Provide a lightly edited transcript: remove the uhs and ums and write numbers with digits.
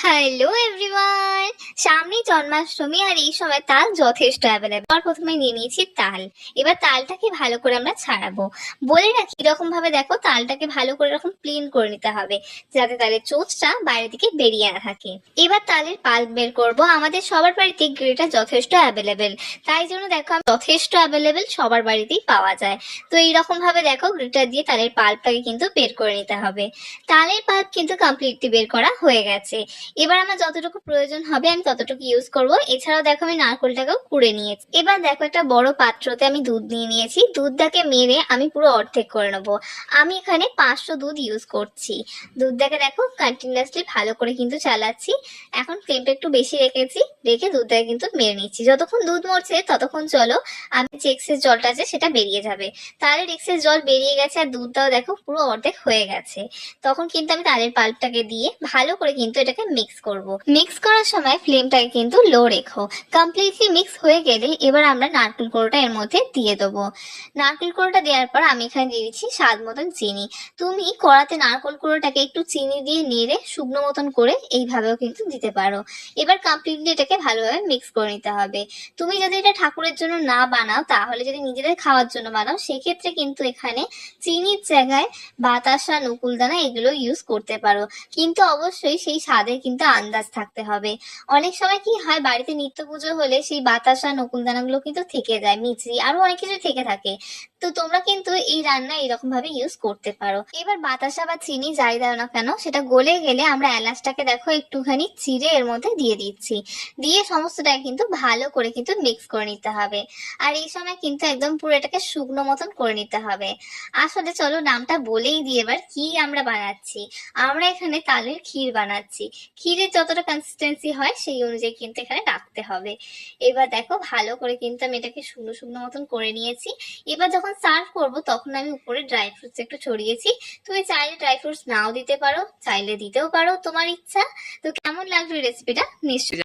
Hello everyone, সামনেই জন্মাষ্টমী আর এই সময় তাল যথেষ্ট অ্যাভেলেবল। আর প্রথমে নিয়ে নিয়েছি তাল। এবার তালটাকে ভালো করে আমরা ছাড়াবো। বলে রাখি এরকম ভাবে দেখো তালটাকে ভালো করে এরকম প্লেন করে নিতে হবে, যাতে তালের চোঁচটা বাইরের দিকে বেরিয়ে না থাকে। এবার তালের পাল্প বের করব। আমাদের সবার বাড়িতে গ্রেটার যথেষ্ট অ্যাভেলেবেল, তাই জন্য দেখো যথেষ্ট অ্যাভেলেবেল সবার বাড়িতেই পাওয়া যায়। তো এইরকম ভাবে দেখো গ্রেটার দিয়ে তালের পাল্পটাকে কিন্তু বের করে নিতে হবে। তালের পাল্প কিন্তু কমপ্লিটলি বের করা হয়ে গেছে। এবার আমার যতটুকু প্রয়োজন হবে আমি ততটুকু ইউজ করব। এছাড়াও দেখো আমি নারকেলটাকেও কুড়ে নিয়েছি। এবার দেখো একটা বড় পাত্রতে আমি দুধ নিয়ে নিয়েছি। দুধটাকে মেরে আমি পুরো অর্ধেক করে নেবো। আমি এখানে 500 দুধ ইউজ করছি। দুধটাকে দেখো কন্টিনিউয়াসলি ভালো করে কিন্তু চালাচ্ছি। এখন ফ্লেমটা একটু বেশি রেখেছি, রেখে দুধটাকে কিন্তু মেরে নিচ্ছি। যতক্ষণ দুধ মরছে ততক্ষণ চলো আমি যে এক্সেস জলটা আছে সেটা বেরিয়ে যাবে। তালের এক্সেস জল বেরিয়ে গেছে আর দুধটাও দেখো পুরো অর্ধেক হয়ে গেছে। তখন কিন্তু আমি তালের পাল্পটাকে দিয়ে ভালো করে কিন্তু এটাকে মিক্স করব। মিক্স করার সময় ফ্লেমটাকে কিন্তু লো রেখো। কমপ্লিটলি মিক্স হয়ে গেলে এবার আমরা নারকেল কোড়াটা এর মধ্যে দিয়ে দেবো। নারকেল কোড়াটা দেওয়ার পর আমি এখানে দিয়ে দিচ্ছি স্বাদ মতন চিনি। তুমি কড়াতে নারকেল কোড়াটাকে একটু চিনি দিয়ে নেড়ে শুকনো মতন করে এইভাবেও কিন্তু দিতে পারো। এবার কমপ্লিটলি এটাকে ভালোভাবে মিক্স করে নিতে হবে। তুমি যদি এটা ঠাকুরের জন্য না বানাও, তাহলে যদি নিজেদের খাওয়ার জন্য বানাও, সেক্ষেত্রে কিন্তু এখানে চিনির জায়গায় বাতাসা, নকুলদানা এগুলো ইউজ করতে পারো। কিন্তু অবশ্যই সেই স্বাদের কিন্তু আন্দাজ থাকতে হবে। অনেক সময় কি হয়, বাড়িতে নিত্য পুজো হলে সেই বাতাসা, নকুলদানাগুলো কিন্তু থেকে যায়, মিছরি আরো অনেক কিছু থেকে থাকে। তো তোমরা কিন্তু এই রান্না এরকম ভাবে ইউজ করতে পারো। এবার বাতাসা বা চিনি যাই দাও না কেন, সেটা গলে গেলে আমরা এলাচটাকে দেখো একটুখানি চিড়ে এর মধ্যে দিয়ে দিচ্ছি। দিয়ে সমস্তটাকে কিন্তু ভালো করে কিন্তু মিক্স করে নিতে হবে। আর এই সময় কিন্তু একদম পুরো এটাকে শুকনো মতন করে নিতে হবে। আসলে চলো নামটা বলেই দিই এবার কি আমরা বানাচ্ছি। আমরা এখানে তালের ক্ষীর বানাচ্ছি। ক্ষীরের যতটা কনসিস্টেন্সি হয় সেই অনুযায়ী কিন্তু এখানে রাখতে হবে। এবার দেখো ভালো করে কিন্তু আমি এটাকে শুকনো শুকনো মতন করে নিয়েছি। এবার যখন সার্ভ করব তখন আমি উপরে ড্রাই ফ্রুটস একটু ছড়িয়েছি। তুমি চাইলে ড্রাই ফ্রুটস নাও দিতে পারো, চাইলে দিতেও পারো, তোমার ইচ্ছা। তো কেমন লাগলো এই রেসিপিটা নিশ্চয়ই